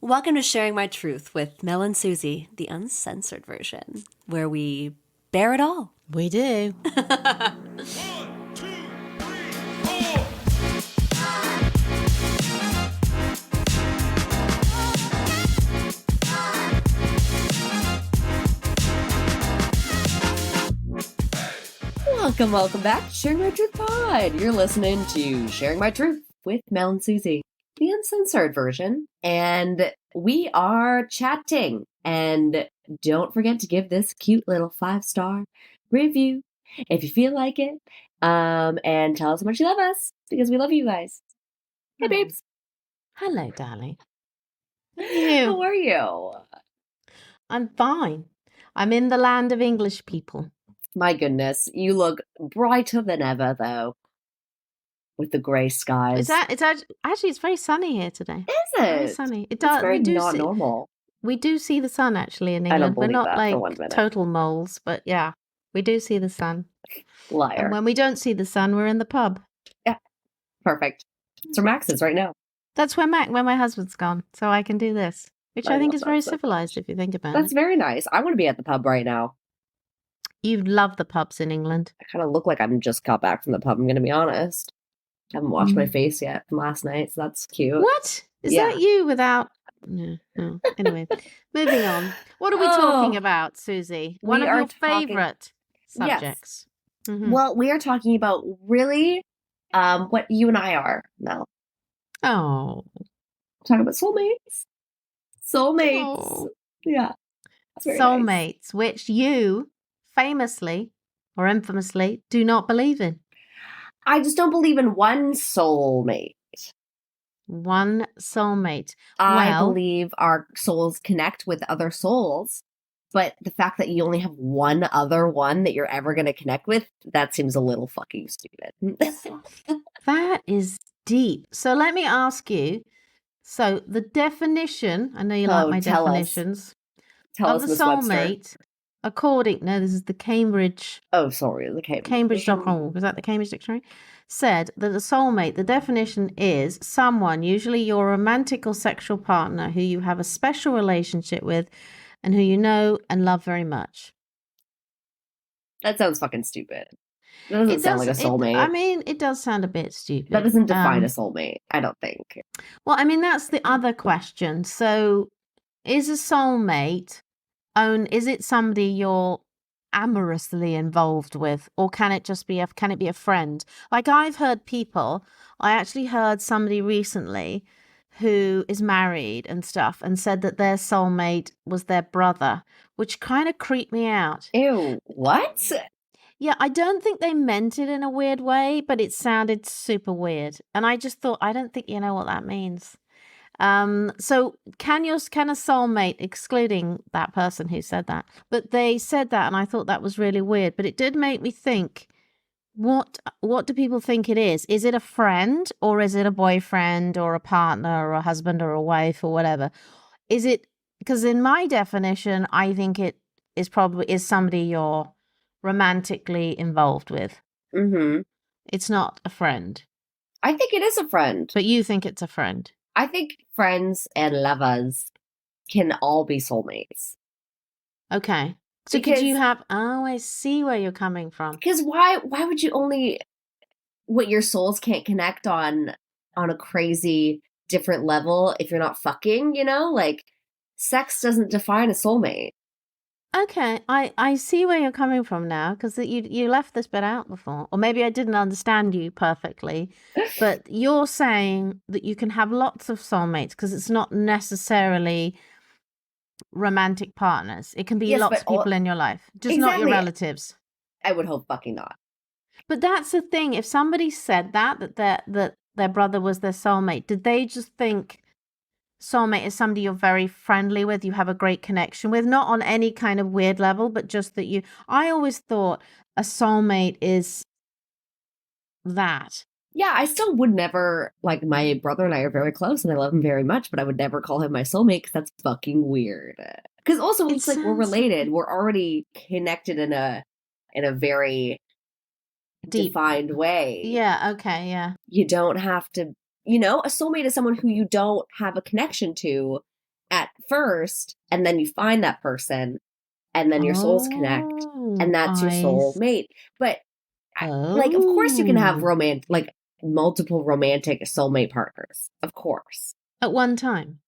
Welcome to Sharing My Truth with Mel and Suzie, the uncensored version, where we bear it all. We do. 1, 2, 3, 4. Welcome back to Sharing My Truth Pod. You're listening to Sharing My Truth with Mel and Suzie, the uncensored version. And we are chatting. And don't forget to give this cute little 5-star review if you feel like it. And tell us how much you love us, because we love you guys. Hey, babes. Hello, darling. How are you? I'm fine. I'm in the land of English people. My goodness, you look brighter than ever, though, with the grey skies. It's actually it's very sunny here today. Is it? Very sunny. It does. It's very we do not see, normal. We do see the sun actually in I don't England. We're believe not that for 1 like minute. total moles, but yeah, we do see the sun. Liar. And when we don't see the sun, we're in the pub. Yeah, perfect. It's where Max is right now. That's where my husband's gone, so I can do this, which I think love is very that so civilized much. if you think about That's it. very nice. I want to be at the pub right now. You love the pubs in England. I kind of look like I'm just got back from the pub, I'm going to be honest. I haven't washed my face yet from last night, so that's cute. What? Is Yeah. that you without... No. Anyway, moving on. What are we talking about, Suzie? One of your favorite subjects. Yes. Well, we are talking about really what you and I are, Mel. Oh. Talking about soulmates. Soulmates. Oh. Yeah. That's very Soulmates, which you famously or infamously do not believe in. I just don't believe in one soulmate. One soulmate. I believe our souls connect with other souls, but the fact that you only have one other one that you're ever going to connect with, that seems a little fucking stupid. That is deep. So let me ask you. So the definition, I know you like my definitions, Tell of us, the Miss soulmate, this is the Cambridge. Oh, sorry, the Cambridge. Cambridge.com, is that the Cambridge Dictionary? Said that a soulmate, the definition is someone, usually your romantic or sexual partner, who you have a special relationship with and who you know and love very much. That sounds fucking stupid. That doesn't sound like a soulmate. It does sound a bit stupid. That doesn't define a soulmate, I don't think. Well, that's the other question. So is a soulmate is it somebody you're amorously involved with, or can it be a friend? Like I actually heard somebody recently who is married and stuff and said that their soulmate was their brother, which kind of creeped me out. Ew, what? Yeah, I don't think they meant it in a weird way, but it sounded super weird. And I just thought, I don't think you know what that means. So can a soulmate, excluding that person who said that, but they said that, and I thought that was really weird, but it did make me think, what do people think it is? Is it a friend, or is it a boyfriend or a partner or a husband or a wife or whatever? Is it, because in my definition, I think it is probably somebody you're romantically involved with. Mm-hmm. It's not a friend. I think it is a friend. But you think it's a friend. I think friends and lovers can all be soulmates. Okay. So could you have... Oh, I see where you're coming from. Because why would you only... What your souls can't connect on a crazy different level if you're not fucking, you know? Like, sex doesn't define a soulmate. Okay, I see where you're coming from now, because you left this bit out before. Or maybe I didn't understand you perfectly. But you're saying that you can have lots of soulmates because it's not necessarily romantic partners. It can be lots of people in your life, just not your relatives. I would hope fucking not. But that's the thing. If somebody said that their brother was their soulmate, did they just think soulmate is somebody you're very friendly with, you have a great connection with, not on any kind of weird level, but just that I always thought a soulmate is that. Yeah, I still would never, like, my brother and I are very close and I love him very much, but I would never call him my soulmate because that's fucking weird. Because also it's like we're related. We're already connected in a very defined way. Yeah, okay, yeah. You don't have to, a soulmate is someone who you don't have a connection to at first, and then you find that person, and then your souls connect, and Oh, that's your soul mate. But like, of course, you can have oh, multiple romantic soulmate partners. Of course, at one time.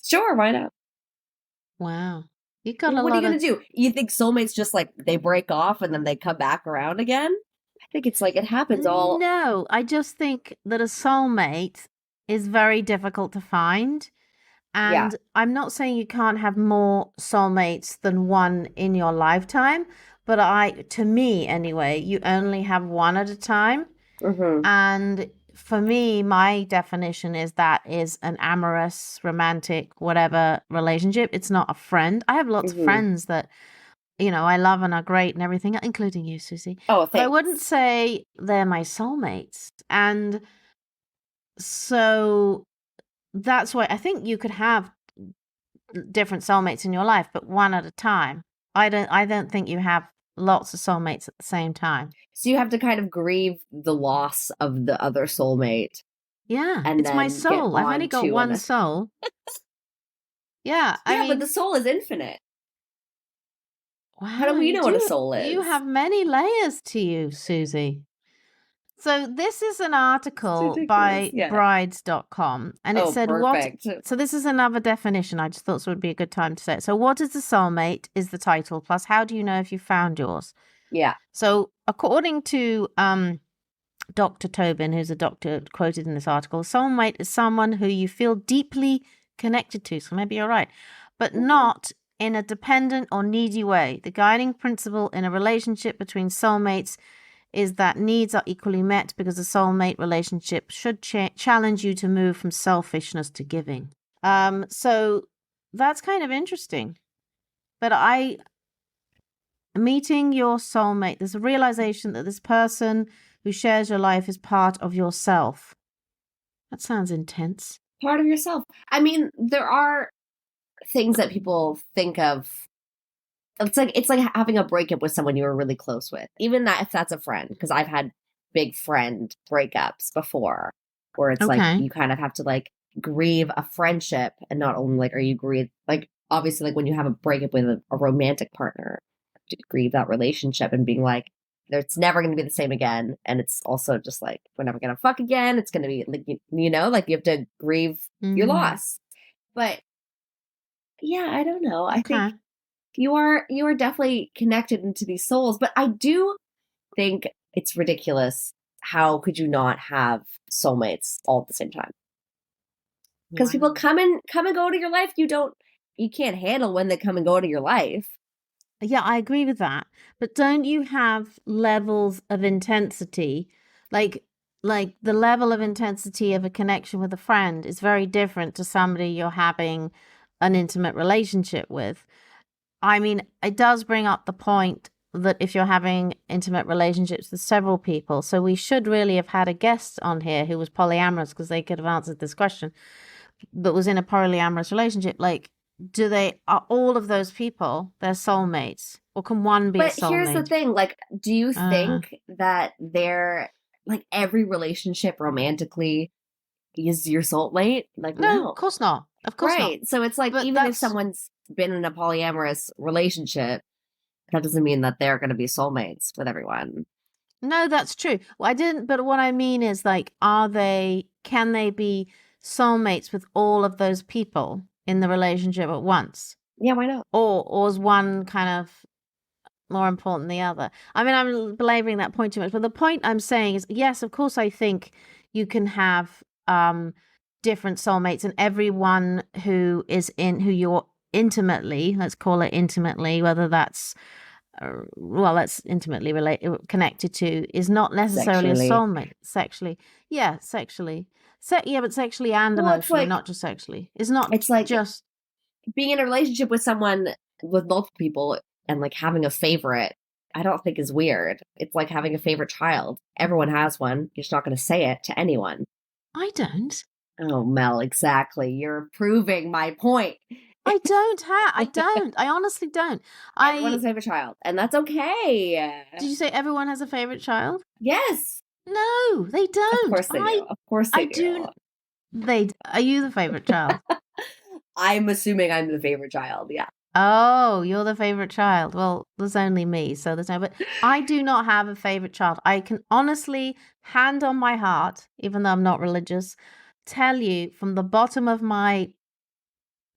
sure, why not? Wow. You got a What are you lot gonna of do? You think soulmates just like they break off and then they come back around again? I think it's like it happens all. No, I just think that a soulmate is very difficult to find. Yeah. And I'm not saying you can't have more soulmates than one in your lifetime, but to me anyway, you only have one at a time. Mm-hmm. And for me, my definition is that is an amorous, romantic, whatever relationship. It's not a friend. I have lots of Mm-hmm. friends that, I love and are great and everything, including you, Susie. Oh, But I wouldn't thanks. say they're my soulmates. And so that's why I think you could have different soulmates in your life, but one at a time. I don't think you have lots of soulmates at the same time. So you have to kind of grieve the loss of the other soulmate Yeah, and it's my then get soul. I've only on got to one an. soul. Yeah, I Yeah, but the mean, soul is infinite. How do wow, we know what a soul you is? have many layers to you, Susie. So this is an It's article ridiculous. by Yeah. brides.com and it Oh, said what perfect. so this is another definition. I just thought this would be a good time to say it. So what is a soulmate is the title plus how do you know if you found yours? Yeah. So according to Dr. Tobin, who's a doctor quoted in this article, soulmate is someone who you feel deeply connected to. So maybe you're right, but Mm-hmm. not in a dependent or needy way. The guiding principle in a relationship between soulmates is that needs are equally met because a soulmate relationship should challenge you to move from selfishness to giving. So that's kind of interesting. But meeting your soulmate, there's a realization that this person who shares your life is part of yourself. That sounds intense. Part of yourself. I mean, there are things that people think of. It's like having a breakup with someone you were really close with. Even that if that's a friend, because I've had big friend breakups before where it's like Okay. you kind of have to like grieve a friendship and not only like are you grieve like obviously like when you have a breakup with a romantic partner, to grieve that relationship and being like it's never going to be the same again. And it's also just like we're never going to fuck again. It's going to be like like you have to grieve your Mm, loss. But yeah, I don't know. I think okay. you are definitely connected into these souls, but I do think it's ridiculous. How could you not have soulmates all at the same time? Because people Wow. come and go to your life. You can't handle when they come and go to your life. Yeah, I agree with that. But don't you have levels of intensity? Like like the level of intensity of a connection with a friend is very different to somebody you're having an intimate relationship with. I mean, it does bring up the point that if you're having intimate relationships with several people, so we should really have had a guest on here who was polyamorous because they could have answered this question, but was in a polyamorous relationship. Like, are all of those people their soulmates, or can one be a But here's the soulmate? thing: like, do you Uh, think that they're like every relationship romantically is your soulmate? Like, no, of no. course not. Of course not. Right. So it's like But even if that's someone's been in a polyamorous relationship, that doesn't mean that they're going to be soulmates with everyone. no, that's true. Well, I didn't, but what I mean is like, can they be soulmates with all of those people in the relationship at once? Yeah, why not? Or is one kind of more important than the other? I mean, I'm belaboring that point too much, but the point I'm saying is, yes, of course, I think you can have different soulmates, and everyone who you're intimately, let's call it intimately, whether that's well, that's intimately related connected to is not necessarily a Sexually. soulmate sexually. Yeah, sexually. Yeah, but sexually and Well, it's emotionally, like not just sexually. It's not it's like just being in a relationship with someone with multiple people and like having a favorite. I don't think is weird. It's like having a favorite child. Everyone has one. You're just not going to say it to anyone. I don't. Oh, Mel, exactly. You're proving my point. I don't. I honestly don't. Everyone has I a favorite child, and that's okay. Did you say everyone has a favorite child? Yes, No, they of don't. course they do. Of course I they do. do. Are you the favorite child? I'm assuming I'm the favorite child. Yeah. Oh, you're the favorite child. Well, there's only me, so there's no. But I do not have a favorite child. I can honestly, hand on my heart, even though I'm not religious, tell you from the bottom of my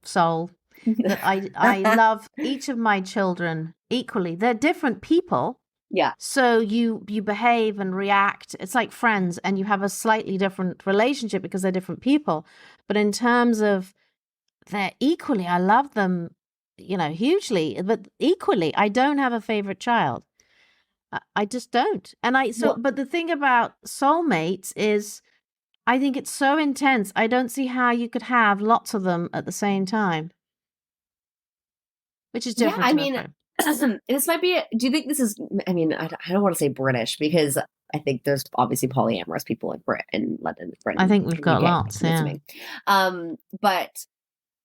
soul that I love each of my children equally. They're different people. Yeah. So you behave and react. It's like friends, and you have a slightly different relationship because they're different people. But in terms of they're equally, I love them, hugely. But equally, I don't have a favorite child. I just don't. Well, But the thing about soulmates is, I think it's so intense. I don't see how you could have lots of them at the same time, which is yeah, different I to my mean, friend. this might be, do you think this is, I mean, I don't want to say British because I think there's obviously polyamorous people in in London, I Britain, think we've got UK, lots, I'm yeah. assuming. But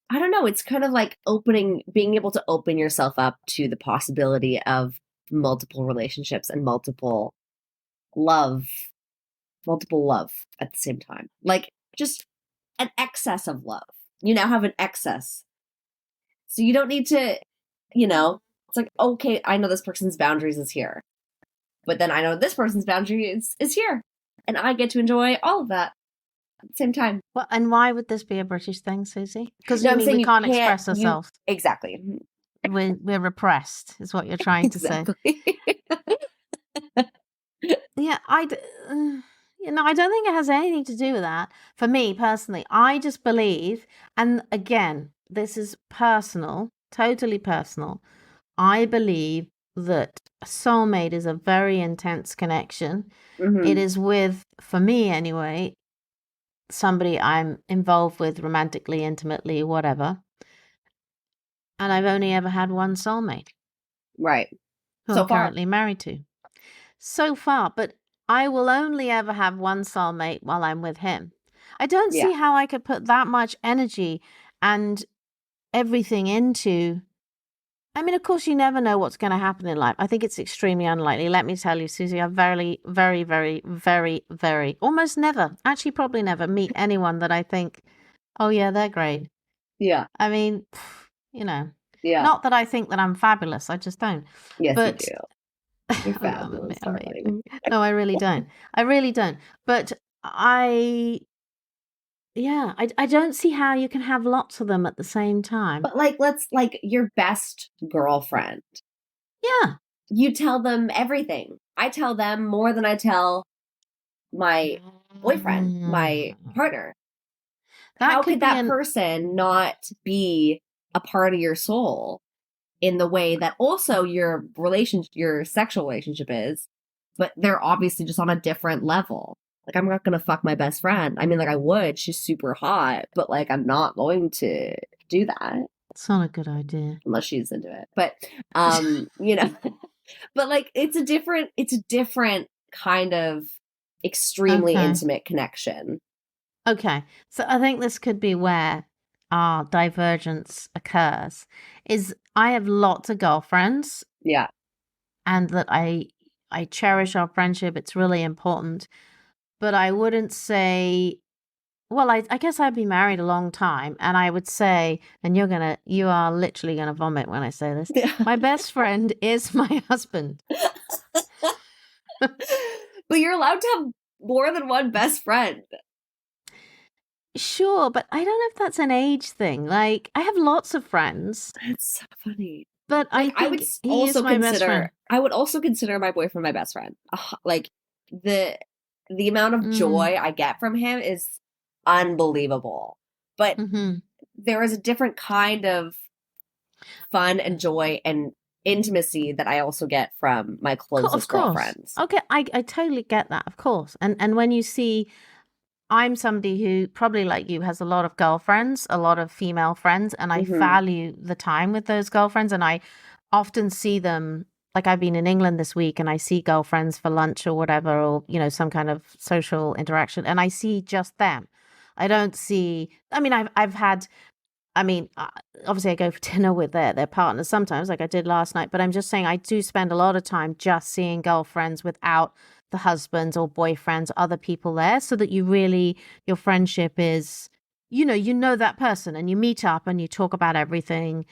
I don't know, it's kind of like being able to open yourself up to the possibility of multiple relationships and love, multiple love at the same time. Like just an excess of love. You now have an excess. So you don't need to, it's like, okay, I know this person's boundaries is here. But then I know this person's boundary is here. And I get to enjoy all of that at the same time. Well, and why would this be a British thing, Susie? Because No, you I'm mean saying we you can't can't, express ourselves. exactly. We're repressed, is what you're trying to say. Exactly. Yeah, I don't think it has anything to do with that. For me personally, I just believe, and again, this is personal, totally personal. I believe that a soulmate is a very intense connection. It is with, for me anyway, somebody I'm involved with romantically, intimately, whatever. And I've only ever had one soulmate Right. who So I'm far. currently married to. So far, but I will only ever have one soulmate while I'm with him. I don't Yeah. see how I could put that much energy and everything into. I mean, of course, you never know what's going to happen in life. I think it's extremely unlikely. Let me tell you, Susie, I very, very, very, very, very, almost never, actually, probably never meet anyone that I think, oh, yeah, they're great. Yeah. I mean, Yeah. not that I think that I'm fabulous. I just don't. Yes, you But do. You're I'm fabulous, darling. amazing. No, I really don't. I really don't. But I don't see how you can have lots of them at the same time. But let's your best girlfriend. Yeah. You tell them everything. I tell them more than I tell my boyfriend, my partner. That How could could be that person not be a part of your soul in the way that also your sexual relationship is, but they're obviously just on a different level. Like, I'm not going to fuck my best friend. I mean, I would. She's super hot, but I'm not going to do that It's not a good idea. unless she's into it. But, but it's a different kind of extremely Okay. intimate connection. Okay. So I think this could be where our divergence occurs. Is I have lots of girlfriends. Yeah. And that I cherish our friendship. It's really important. But I wouldn't say, well, I guess I'd be married a long time, and I would say, and you are literally gonna vomit when I say this. My best friend is my husband. But you're allowed to have more than one best friend. Sure, but I don't know if that's an age thing. Like, I have lots of friends, That's so funny. but I I would think he is my best friend. I would also consider my boyfriend my best friend. Like the amount of joy I get from him is unbelievable. But there is a different kind of fun and joy and intimacy that I also get from my closest girlfriends. Okay, I totally get that, of course. And when you see, I'm somebody who probably like you has a lot of girlfriends, a lot of female friends, and I value the time with those girlfriends. And I often see them, like I've been in England this week and I see girlfriends for lunch or whatever, or, some kind of social interaction. And I see just them. I don't see, I mean, I've had, obviously I go for dinner with their partners sometimes, like I did last night, but I'm just saying I do spend a lot of time just seeing girlfriends without the husbands or boyfriends, other people there, so that your friendship is, you know that person and you meet up and you talk about everything.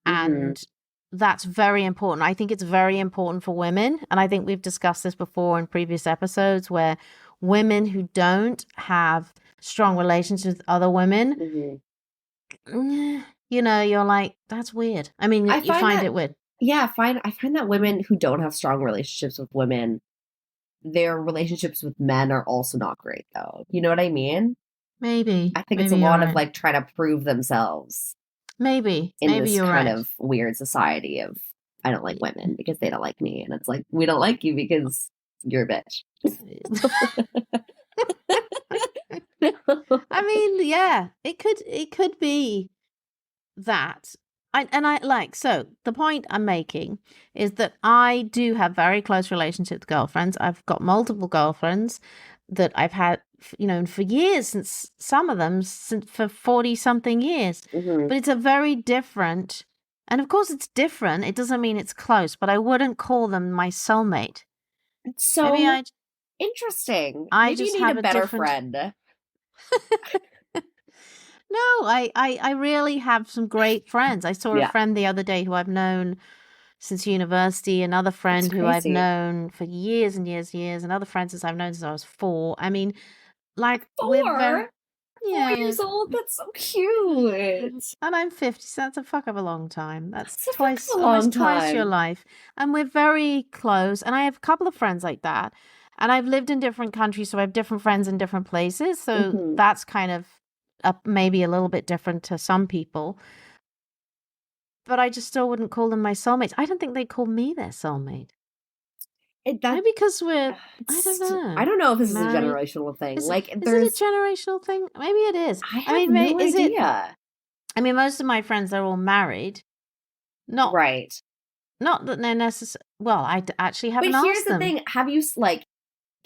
Hmm. And that's very important. I think it's very important for women. And I think we've discussed this before in previous episodes where women who don't have strong relationships with other women, Hmm. you're like, that's weird. I mean, I you find find that, it weird. yeah, I find that women who don't have strong relationships with women, their relationships with men are also not great, though. You know what I mean? Maybe, I think it's a maybe you're lot of right. like trying to prove themselves in Maybe this you're kind right. of weird society of I don't like women because they don't like me. And it's like, we don't like you because you're a bitch. I mean, yeah, it could be that. So the point I'm making is that I do have very close relationships with girlfriends. I've got multiple girlfriends that I've had, for years, since some of them since for 40 something years. Hmm. But it's a very different, and of course it's different. It doesn't mean it's close, but I wouldn't call them my soulmate. It's Maybe so I interesting. I Maybe you just need have a a better different. friend. No, I really have some great friends. I saw a Yeah, friend the other day who I've known since university, another it's friend who I've crazy. known for years and years and years, another friend since I've known since I was 4. I mean, like we're very, 4? 4 years yeah, old? That's so cute. and I'm 50, so that's a fuck of a long time. That's That's a fuck twice, of a long almost twice your time. life. And we're very close. And I have a couple of friends like that. And I've lived in different countries, so I have different friends in different places. So Hmm. that's kind of maybe a little bit different to some people. But I just still wouldn't call them my soulmates. I don't think they call me their soulmate. That Maybe because I don't I know, don't know if this is a married. generational thing. Is it, Like, is it a there's, generational thing? Maybe it is. I I have mean, no is it? idea. I mean, most of my friends are all married. Not, Right. not that they're necessary. Well, actually But haven't here's asked the them. thing. Have you, like,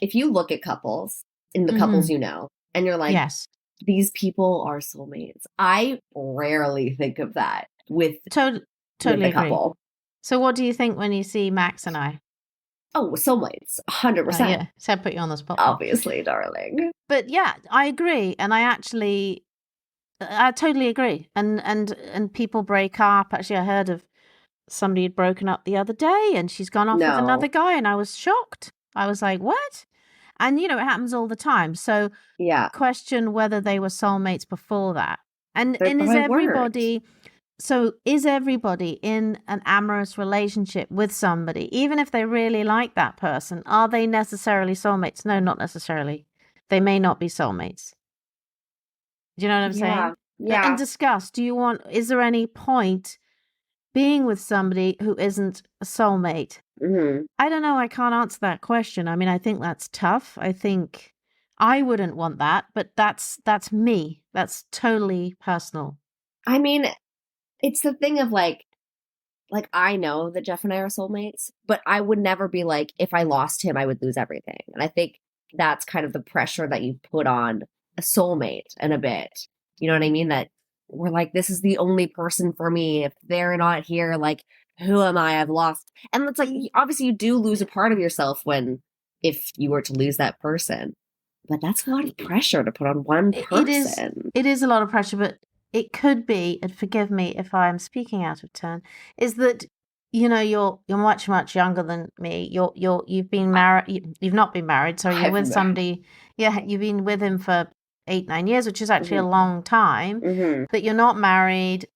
if you look at couples, in the couples Hmm. you know, and you're like, Yes, these people are soulmates. I rarely think of that with totally a agree. couple. So, what do you think when you see Max and I? Oh, soulmates, 100%. Yeah, so I put you on the spot there. Obviously, darling. But yeah, I agree, and I totally agree. And people break up. Actually, I heard of somebody had broken up the other day and she's gone off with another No. guy, and I was shocked. I was like, what? And it happens all the time. So Yeah. question whether they were soulmates before that. And They and is probably weren't. everybody in an amorous relationship with somebody, even if they really like that person, are they necessarily soulmates? No, not necessarily. They may not be soulmates. Do you know what I'm Yeah. saying? And Yeah. discuss, is there any point being with somebody who isn't a soulmate? Hmm. I don't know. I can't answer that question. I mean, I think that's tough. I think I wouldn't want that, but that's me. That's totally personal. I mean, it's the thing of like I know that Jeff and I are soulmates, but I would never be like, if I lost him, I would lose everything. And I think that's kind of the pressure that you put on a soulmate and a bit. You know what I mean? That we're like, this is the only person for me. If they're not here, like, who am I? I've lost. And it's like, obviously, you do lose a part of yourself if you were to lose that person. But that's a lot of pressure to put on one It is person. it is a lot of pressure, but it could be, and forgive me if I'm speaking out of turn, is that you're much much younger than me. You've been married. You've not been married. Sorry, you're I've with somebody. Yeah, you've been with him for 8 9 years, which is actually a hmm. long time. Hmm. But you're not married.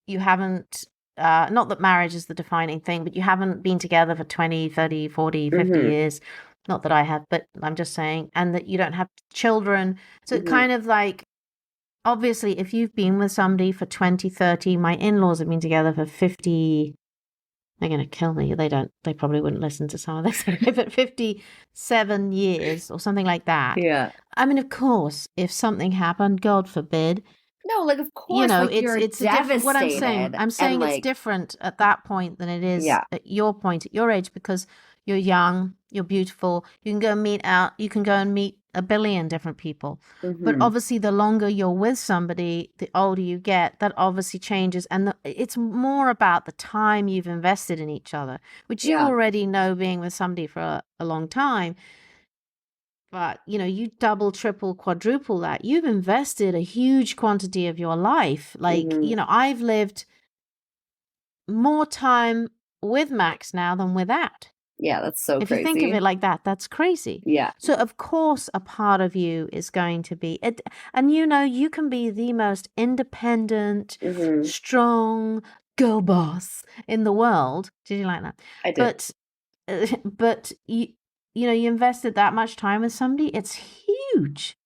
You haven't. Not that marriage is the defining thing, but you haven't been together for 20, 30, 40, 50 Hmm. years. Not that I have, but I'm just saying, and that you don't have children. So it Hmm. kind of like, obviously, if you've been with somebody for 20, 30, my in-laws have been together for 50, they're going to kill me. They probably wouldn't listen to some of this, but 57 years or something like that. Yeah. I mean, of course, if something happened, God forbid, No, like of course, like you're it's a different, what devastated I'm and saying it's like different at that point than it is yeah. at your point, at your age, because you're young, you're beautiful, you can go and meet a billion different people. But Hmm. obviously the longer you're with somebody, the older you get, that obviously changes. And it's more about the time you've invested in each other, which you Yeah. already know, being with somebody for a long time. but you double, triple, quadruple that. You've invested a huge quantity of your life. Like, I've lived more time with Max now than without. Yeah, that's so If crazy. you think of it like that, that's crazy. Yeah. So of course a part of you is going to be it, and you can be the most independent, strong girl boss in the world. Did you like that? I did. But you invested that much time with somebody, it's huge.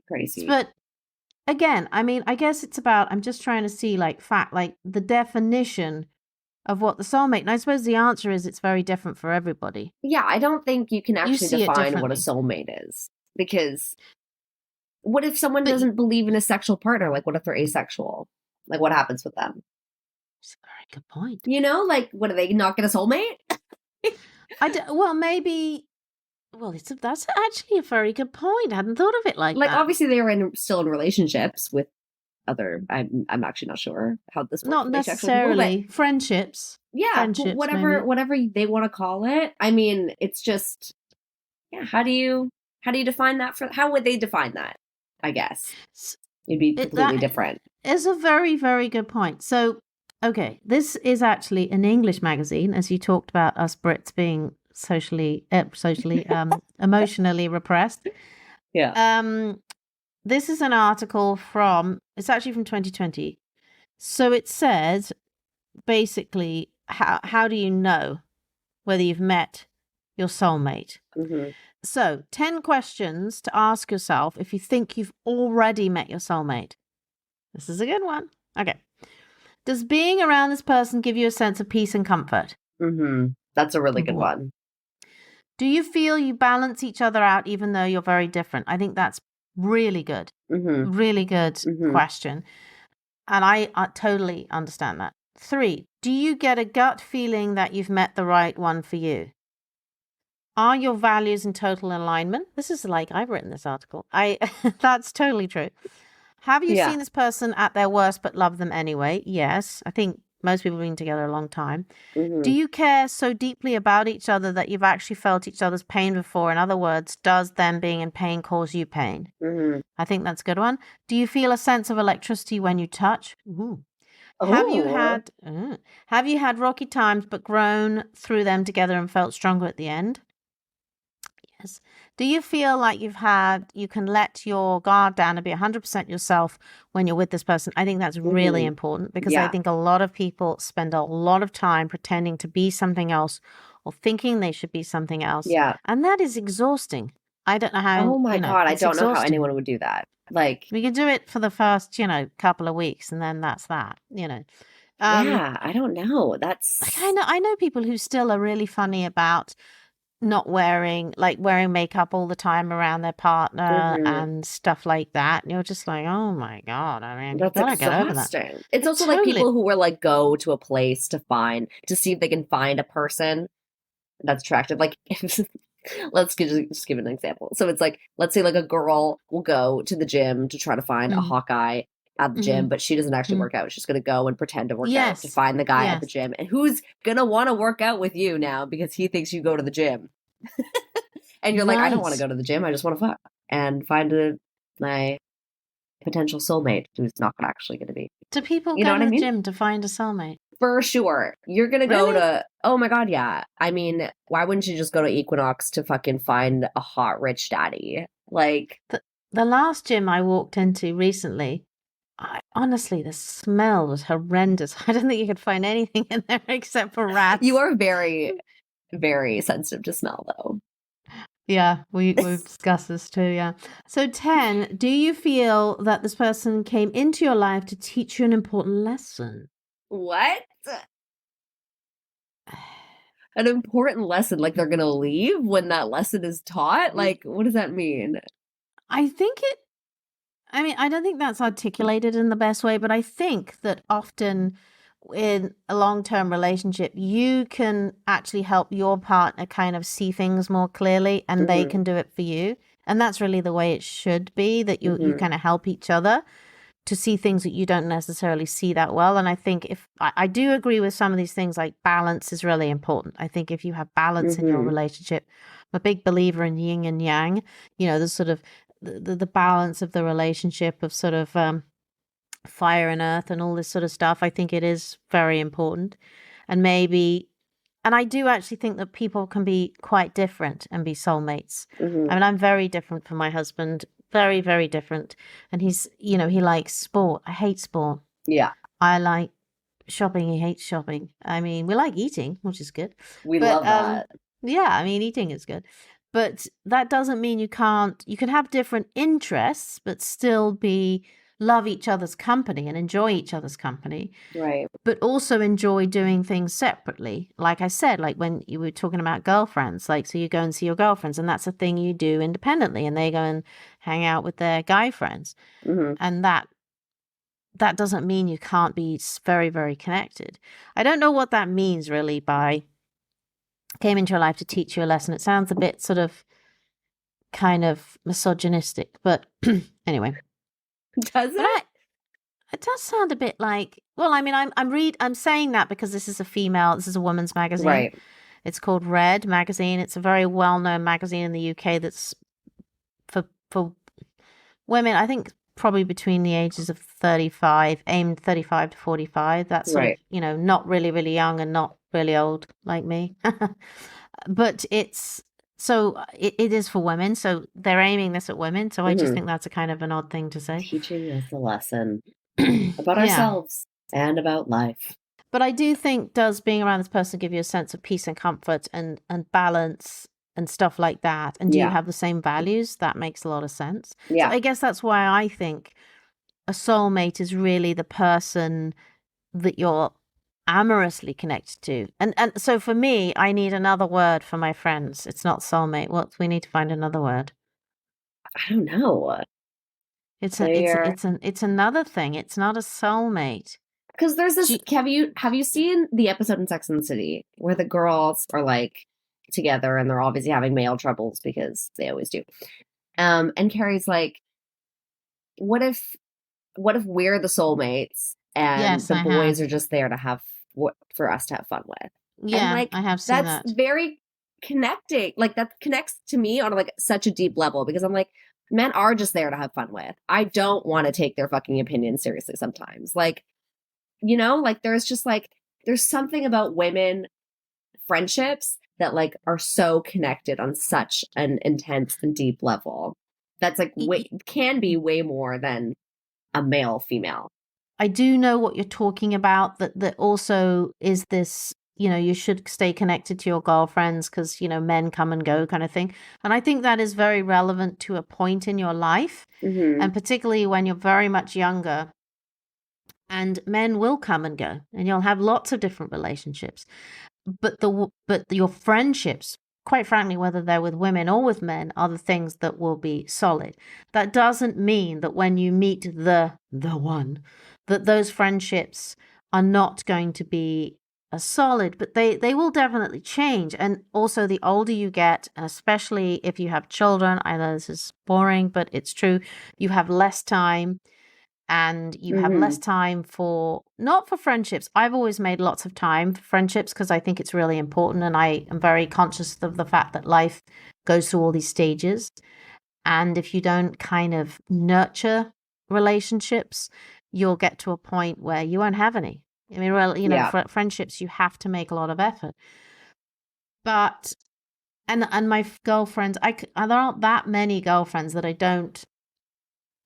Crazy. But again, I mean, I guess it's about, I'm just trying to see like the definition of what the soulmate. And I suppose the answer is it's very different for everybody. Yeah, I don't think you can actually see it define what a differently. soulmate is. Because what if someone doesn't believe in a sexual partner? Like, what if they're asexual? Like, what happens with them? That's a very good point. Like, what, do they not get a soulmate? Well, maybe. Well, that's actually a very good point. I hadn't thought of it like that. Like, obviously, they are still in relationships with other. I'm actually not sure how this works. Not necessarily people, friendships. Yeah, friendships, whatever they want to call it. I mean, it's just, yeah. How do you define that? How would they define that? I guess it'd be completely different. It's a very, very good point. So, okay, this is actually an English magazine, as you talked about us Brits being socially emotionally repressed. Yeah. This is an article it's actually from 2020. So it says basically how do you know whether you've met your soulmate? So 10 questions to ask yourself if you think you've already met your soulmate. This is a good one. Okay. Does being around this person give you a sense of peace and comfort? That's a really good one. Do you feel you balance each other out even though you're very different? I think that's really good. Really good question. And I totally understand that. 3, do you get a gut feeling that you've met the right one for you? Are your values in total alignment? This is like, I've written this article. That's totally true. Have you seen this person at their worst but love them anyway? Yes. I think most people have been together a long time. Do you care so deeply about each other that you've actually felt each other's pain before? In other words, does them being in pain cause you pain? I think that's a good one. Do you feel a sense of electricity when you touch? Have you had rocky times but grown through them together and felt stronger at the end? Yes. Do you feel like you can let your guard down and be 100% yourself when you're with this person? I think that's really important because I think a lot of people spend a lot of time pretending to be something else or thinking they should be something else. Yeah. And that is exhausting. I don't know how. Oh my God. I don't know how anyone would do that. Like, we can do it for the first, couple of weeks and then that's that, yeah, I don't know. That's like, I know people who still are really funny about not wearing makeup all the time around their partner and stuff like that. And you're just like, oh my God. I mean, that's exhausting. Get over that. It's also like people who will like go to a place to see if they can find a person that's attractive. Like, let's just give an example. So it's like, let's say like a girl will go to the gym to try to find a hot guy at the gym, but she doesn't actually work out. She's going to go and pretend to work out to find the guy at the gym. And who's going to want to work out with you now because he thinks you go to the gym? And you're like, I don't want to go to the gym. I just want to fuck and find my potential soulmate who's not actually going to be. Do people go to the gym to find a soulmate? For sure. You're going to go to, oh my God, yeah. I mean, why wouldn't you just go to Equinox to fucking find a hot rich daddy? Like, the last gym I walked into recently, honestly, the smell was horrendous. I don't think you could find anything in there except for rats. You are very, very sensitive to smell, though. Yeah, we've discussed this too, yeah. So 10, do you feel that this person came into your life to teach you an important lesson? What? An important lesson? Like they're going to leave when that lesson is taught? Like, what does that mean? I don't think that's articulated in the best way, but I think that often in a long-term relationship, you can actually help your partner kind of see things more clearly and they can do it for you. And that's really the way it should be, that you kind of help each other to see things that you don't necessarily see that well. And I think I do agree with some of these things, like balance is really important. I think if you have balance in your relationship, a big believer in yin and yang, the sort of the balance of the relationship of sort of fire and earth and all this sort of stuff. I think it is very important. And I do actually think that people can be quite different and be soulmates. I mean, I'm very different from my husband, very, very different. And he's, he likes sport. I hate sport. Yeah. I like shopping. He hates shopping. I mean, we like eating, which is good. We love that. Yeah, I mean, eating is good. But that doesn't mean you can have different interests, but still love each other's company and enjoy each other's company. Right. But also enjoy doing things separately. Like I said, like when you were talking about girlfriends, like, so you go and see your girlfriends and that's a thing you do independently and they go and hang out with their guy friends. And that doesn't mean you can't be very, very connected. I don't know what that means really by came into your life to teach you a lesson. It sounds a bit sort of kind of misogynistic, but anyway. Does it? It does sound a bit like, well, I mean, I'm saying that because this is a woman's magazine. Right. It's called Red magazine. It's a very well-known magazine in the UK that's for women, I think probably between the ages of 35, aimed 35 to 45. That's sort Right. of, not really, really young and not really old like me. But it is for women. So they're aiming this at women. So I just think that's a kind of an odd thing to say. Teaching us a lesson about ourselves and about life. But I do think does being around this person give you a sense of peace and comfort and balance and stuff like that? And do you have the same values? That makes a lot of sense. Yeah. So I guess that's why I think a soulmate is really the person that you're amorously connected to. And so for me, I need another word for my friends. It's not soulmate. We need to find another word. I don't know. It's another thing. It's not a soulmate. Because there's this. Have you seen the episode in Sex and the City where the girls are like together and they're obviously having male troubles because they always do. And Carrie's like, what if we're the soulmates and the boys are just there to for us to have fun with? Yeah, and like, I have seen that. That's very connecting. Like that connects to me on like such a deep level because I'm like, men are just there to have fun with. I don't want to take their fucking opinions seriously sometimes. Like, like there's something about women friendships that like are so connected on such an intense and deep level. That's like can be way more than a male female. I do know what you're talking about. That also is this, you should stay connected to your girlfriends because, men come and go kind of thing. And I think that is very relevant to a point in your life. And particularly when you're very much younger. And men will come and go and you'll have lots of different relationships. But your friendships, quite frankly, whether they're with women or with men, are the things that will be solid. That doesn't mean that when you meet the one, that those friendships are not going to be as solid, but they will definitely change. And also the older you get, and especially if you have children, I know this is boring, but it's true, you have less time. And you have less time not for friendships. I've always made lots of time for friendships because I think it's really important. And I am very conscious of the fact that life goes through all these stages. And if you don't kind of nurture relationships, you'll get to a point where you won't have any. I mean, for friendships, you have to make a lot of effort. But, and my girlfriends, there aren't that many girlfriends that I don't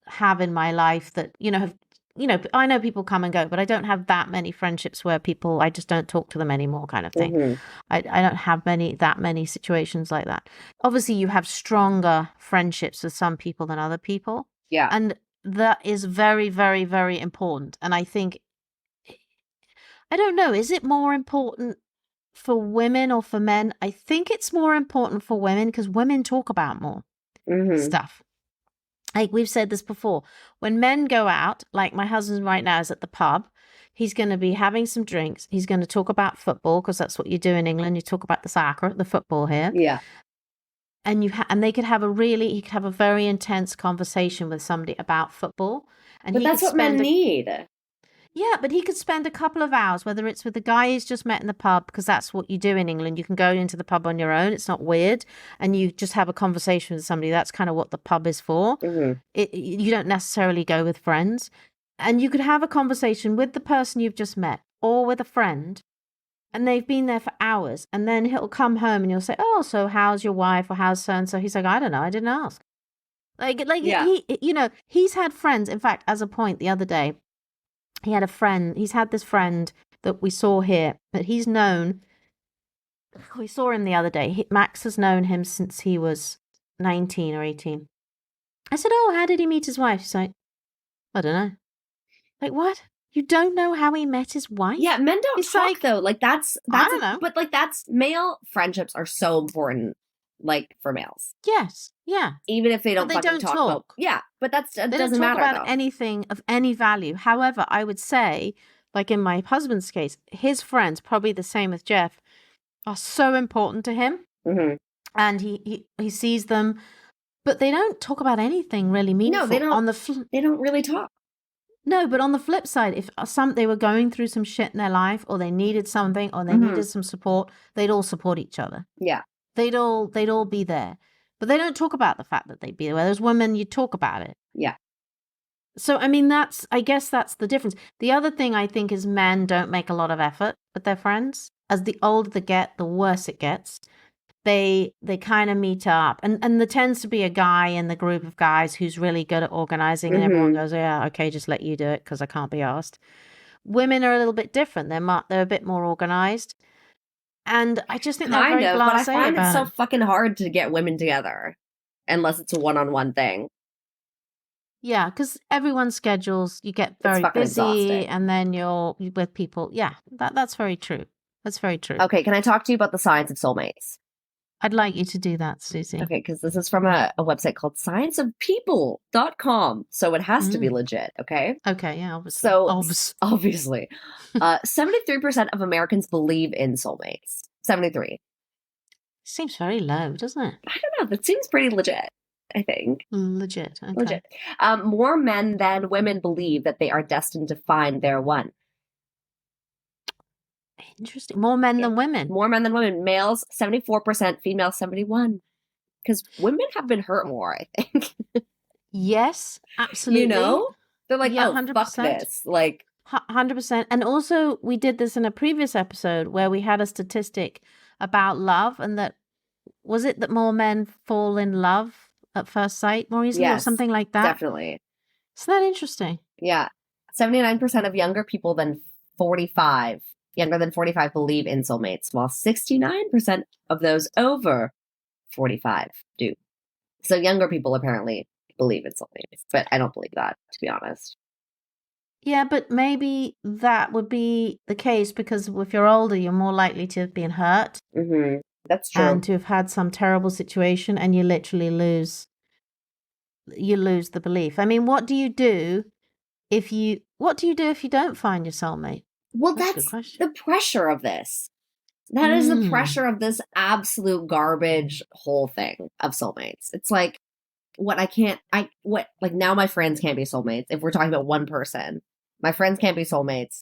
have in my life that I know people come and go, but I don't have that many friendships where I just don't talk to them anymore kind of thing. I don't have that many situations like that. Obviously you have stronger friendships with some people than other people, and that is very, very, very important. And I think, I don't know, is it more important for women or for men? I think it's more important for women because women talk about more stuff. Like we've said this before, when men go out, like my husband right now is at the pub, he's going to be having some drinks. He's going to talk about football because that's what you do in England. You talk about the football here. Yeah. And he could have a very intense conversation with somebody about football. But that's what men need. Yeah, but he could spend a couple of hours, whether it's with the guy he's just met in the pub, because that's what you do in England. You can go into the pub on your own. It's not weird. And you just have a conversation with somebody. That's kind of what the pub is for. Mm-hmm. You don't necessarily go with friends. And you could have a conversation with the person you've just met or with a friend, and they've been there for hours. And then he'll come home and you'll say, oh, so how's your wife or how's so-and-so? He's like, I don't know. I didn't ask. Yeah. He's had friends. In fact, as a point the other day, he's had this friend that we saw here, but we saw him the other day. Max has known him since he was 19 or 18. I said, oh, how did he meet his wife? She's like, I don't know. Like, what? You don't know how he met his wife? Yeah, men don't talk though. Like that's I don't know. But like that's male friendships are so important, like for males. Yes, yeah. Even if they don't But they fucking don't talk. talk. Yeah, but that They doesn't don't talk matter about though. anything of any value. However, I would say, like in my husband's case, his friends, probably the same with Jeff, are so important to him. Mm-hmm. And he sees them, but they don't talk about anything really meaningful. No, they don't. They don't really talk. No, but on the flip side, if they were going through some shit in their life, or they needed something, or they Mm-hmm. needed some support, they'd all support each other. Yeah. They'd all be there. But they don't talk about the fact that they'd be there. Whereas women, you talk about it. Yeah. So, I mean, I guess that's the difference. The other thing I think is men don't make a lot of effort with their friends. As the older they get, the worse it gets. They kind of meet up, and there tends to be a guy in the group of guys who's really good at organizing, and everyone goes, yeah, okay, just let you do it because I can't be asked. Women are a little bit different. They're a bit more organized, and I just think they're very blasé but I find about it so fucking hard to get women together unless it's a one-on-one thing. Yeah, because everyone's schedules, you get very busy, exhausting. and then you're with people. Yeah, that's very true. That's very true. Okay, can I talk to you about the science of soulmates? I'd like you to do that, Susie. Okay, because this is from a website called scienceofpeople.com. So it has to be legit, okay? Okay, yeah, obviously. So, obviously. 73% of Americans believe in soulmates. 73. Seems very low, doesn't it? I don't know. That seems pretty legit, I think. Legit. Okay. Legit. More men than women believe that they are destined to find their one. Interesting. More men than women. More men than women. Males, 74%. Females, 71%. Because women have been hurt more, I think. Yes, absolutely. You know? They're like, yeah, oh, 100%. fuck this. Like, 100%. And also, we did this in a previous episode where we had a statistic about love, and that was it that more men fall in love at first sight more easily, or something like that? Definitely. Isn't that interesting? Yeah. 79% of younger people younger than 45 believe in soulmates, while 69% of those over 45 do. So younger people apparently believe in soulmates, but I don't believe that, to be honest. Yeah, but maybe that would be the case because if you're older, you're more likely to have been hurt. Mm-hmm. That's true. And to have had some terrible situation, and you literally lose the belief. I mean, what do you do if you don't find your soulmate? Well, that's the pressure of this. That is the pressure of this absolute garbage whole thing of soulmates. It's like, now my friends can't be soulmates. If we're talking about one person, my friends can't be soulmates.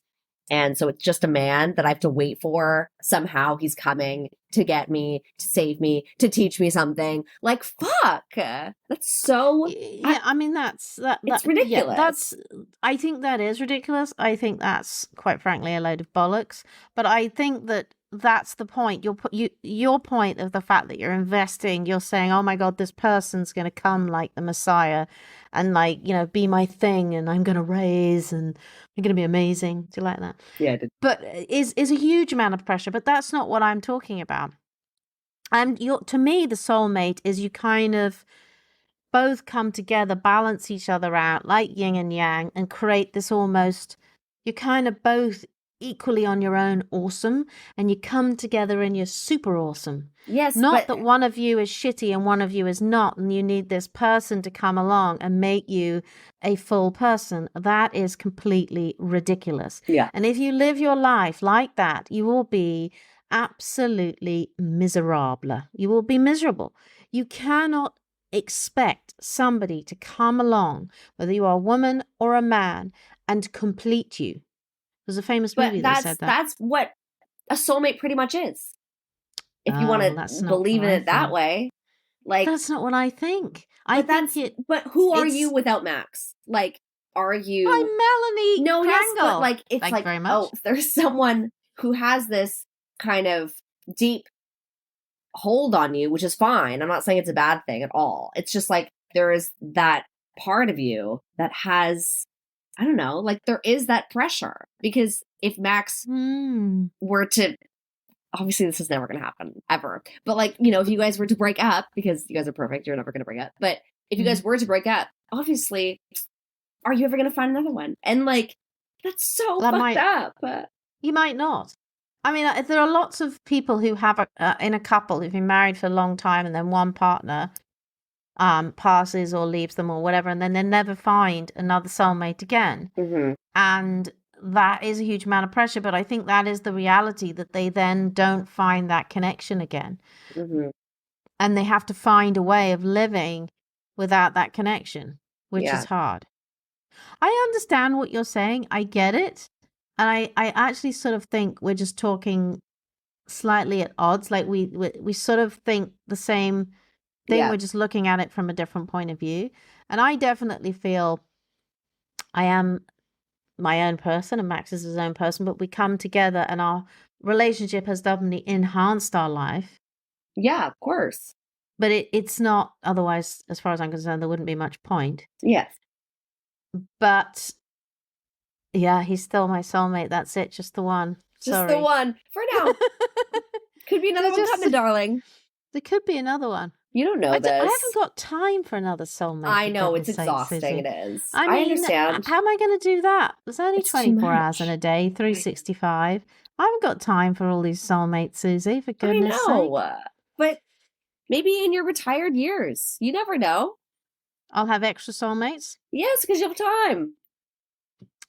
And so it's just a man that I have to wait for. Somehow he's coming to get me, to save me, to teach me something. Like, fuck. That's so... Yeah, I mean, it's ridiculous. Yeah, I think that is ridiculous. I think that's, quite frankly, a load of bollocks. But I think that's the point. Your point of the fact that you're investing, you're saying, oh my God, this person's going to come like the Messiah and be my thing, and I'm going to raise, and I'm going to be amazing. Do you like that? Yeah, I did. But is a huge amount of pressure, but that's not what I'm talking about. And to me, the soulmate is you kind of both come together, balance each other out like yin and yang, and create this almost, you're kind of both equally on your own awesome, and you come together and you're super awesome. Yes, not that one of you is shitty and one of you is not, and you need this person to come along and make you a full person. That is completely ridiculous. Yeah. And if you live your life like that, you will be absolutely miserable. You will be miserable. You cannot expect somebody to come along, whether you are a woman or a man, and complete you. There's a famous But movie that said that. that's what a soulmate pretty much is. If you want Oh, that's to not believe what in I it that think. way, like, That's not what I think. I think but who are you it's without Max? Like, are I'm you? Melanie No, yes, but Krangle. like, it's Thank you like, very oh, much. there's someone who has this kind of deep hold on you, which is fine. I'm not saying it's a bad thing at all. It's just like there is that part of you that has, I don't know, like there is that pressure. Because if Max were to, obviously this is never going to happen ever, but like, you know, if you guys were to break up, because you guys are perfect, you're never going to break up. But if you guys were to break up, obviously, are you ever going to find another one? And like, that's so fucked up. You might not. I mean, there are lots of people who have in a couple who've been married for a long time, and then one partner passes or leaves them or whatever, and then they never find another soulmate again. And that is a huge amount of pressure, but I think that is the reality, that they then don't find that connection again. And they have to find a way of living without that connection, which is hard. I understand what you're saying. I get it. And I actually sort of think we're just talking slightly at odds. Like we sort of think the same thing. Yeah. We're just looking at it from a different point of view. And I definitely feel I am my own person and Max is his own person, but we come together and our relationship has definitely enhanced our life. Yeah, of course. But it's not, otherwise, as far as I'm concerned, there wouldn't be much point. Yes. But yeah, he's still my soulmate. That's it. Just the one. Just the one. For now. Could be another one coming, darling. There could be another one. You don't know this. I haven't got time for another soulmate. I know, it's exhausting. It is. I mean, understand. How am I going to do that? There's only 24 hours in a day, 365. I haven't got time for all these soulmates, Susie, for goodness sake. But maybe in your retired years. You never know. I'll have extra soulmates? Yes, because you have time.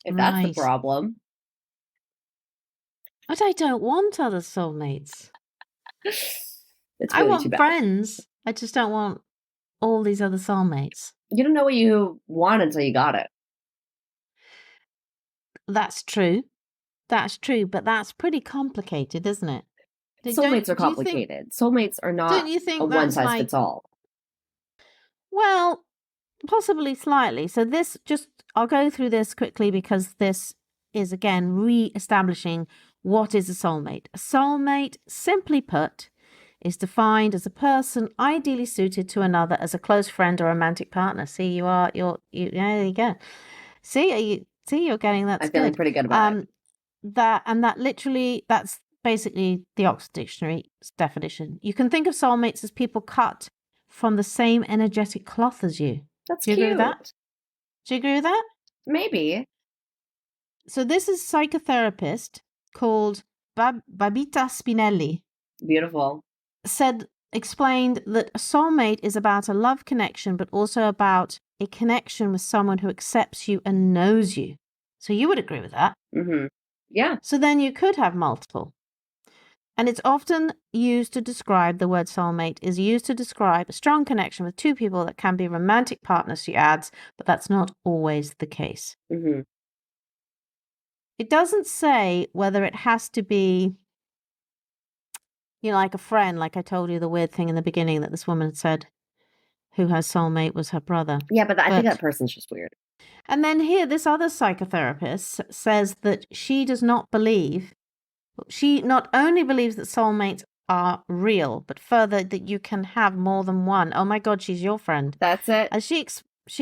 If that's the problem. But I don't want other soulmates. I want friends. I just don't want all these other soulmates. You don't know what you want until you got it. That's true. That's true, but that's pretty complicated, isn't it? Soulmates are complicated. Soulmates are not a one-size-fits-all. Well, possibly slightly. So I'll go through this quickly because this is, again, re-establishing what is a soulmate. A soulmate, simply put, is defined as a person ideally suited to another as a close friend or romantic partner. See, there you go. You're getting that. I'm feeling pretty good about it. That's basically the Oxford Dictionary's definition. You can think of soulmates as people cut from the same energetic cloth as you. That's cute. Do you agree with that? Do you agree with that? Maybe. So this is a psychotherapist called Babita Spinelli. Beautiful. Explained that a soulmate is about a love connection, but also about a connection with someone who accepts you and knows you. So you would agree with that? Yeah. So then you could have multiple. And it's often used to describe, the word soulmate is used to describe a strong connection with two people that can be romantic partners, she adds, but that's not always the case. It doesn't say whether it has to be, like a friend, like I told you the weird thing in the beginning that this woman said who her soulmate was her brother. Yeah, but I think that person's just weird. And then here, this other psychotherapist says that she not only believes that soulmates are real, but further that you can have more than one. Oh my God, she's your friend. That's it. And she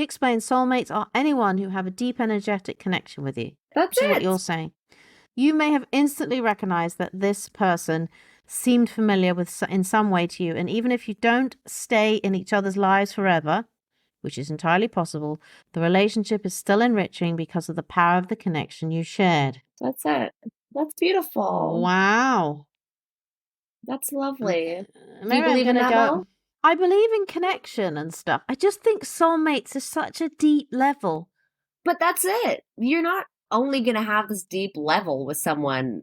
explains soulmates are anyone who have a deep energetic connection with you. That's it. What you're saying. You may have instantly recognized that this person seemed familiar in some way to you. And even if you don't stay in each other's lives forever, which is entirely possible, the relationship is still enriching because of the power of the connection you shared. That's it. That's beautiful. Wow. That's lovely. Do you believe in that, Mel? I believe in connection and stuff. I just think soulmates is such a deep level. But that's it. You're not only going to have this deep level with someone.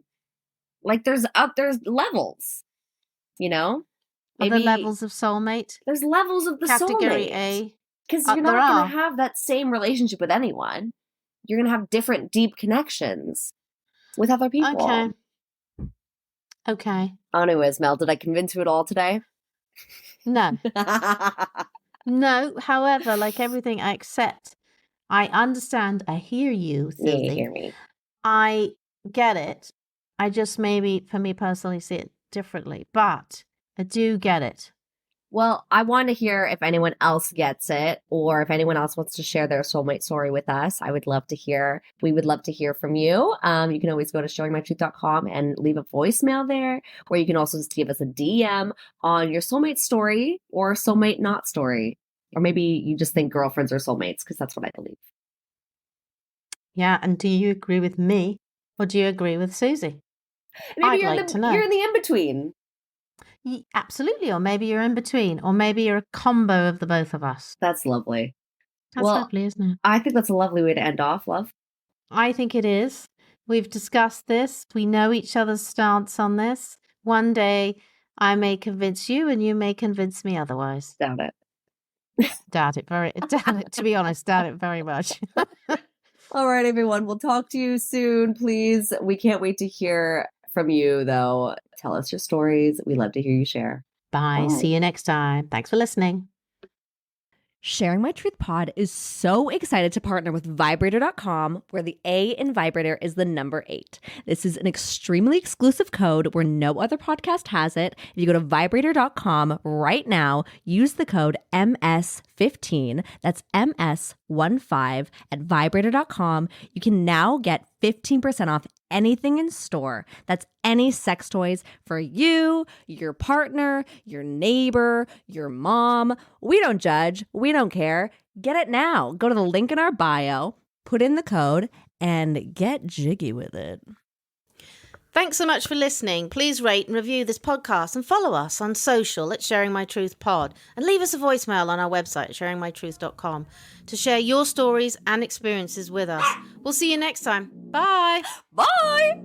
Like there's levels, Maybe the levels of soulmate. There's levels of the Category soulmate. A. Because you're not going to have that same relationship with anyone. You're going to have different deep connections. with other people. Okay. Anyways, Mel, did I convince you at all today? No. No. However, like everything, I accept. I understand. I hear you, Yeah, you Susie. hear me. I get it. I just maybe, for me personally, see it differently. But I do get it. Well, I want to hear if anyone else gets it or if anyone else wants to share their soulmate story with us. I would love to hear. We would love to hear from you. You can always go to sharingmytruth.com and leave a voicemail there, or you can also just give us a DM on your soulmate story or soulmate not story. Or maybe you just think girlfriends are soulmates, because that's what I believe. Yeah. And do you agree with me or do you agree with Susie? Maybe I'd like to know. you're in the in-between. Absolutely. Or maybe you're in between. Or maybe you're a combo of the both of us. That's lovely. That's lovely, isn't it? I think that's a lovely way to end off, love. I think it is. We've discussed this. We know each other's stance on this. One day I may convince you and you may convince me otherwise. Doubt it. Doubt it. To be honest, doubt it very much. All right, everyone. We'll talk to you soon, please. We can't wait to hear from you, though. Tell us your stories. We love to hear you share. Bye. See you next time. Thanks for listening. Sharing My Truth Pod is so excited to partner with Vibrator.com, where the A in vibrator is the number 8. This is an extremely exclusive code where no other podcast has it. If you go to Vibrator.com right now, use the code MS15, that's MS15 at Vibrator.com. You can now get 15% off anything in store. That's any sex toys for you, your partner, your neighbor, your mom. We don't judge. We don't care. Get it now. Go to the link in our bio, put in the code, and get jiggy with it. Thanks so much for listening. Please rate and review this podcast and follow us on social at Sharing My Truth Pod, and leave us a voicemail on our website at sharingmytruth.com to share your stories and experiences with us. We'll see you next time. Bye. Bye.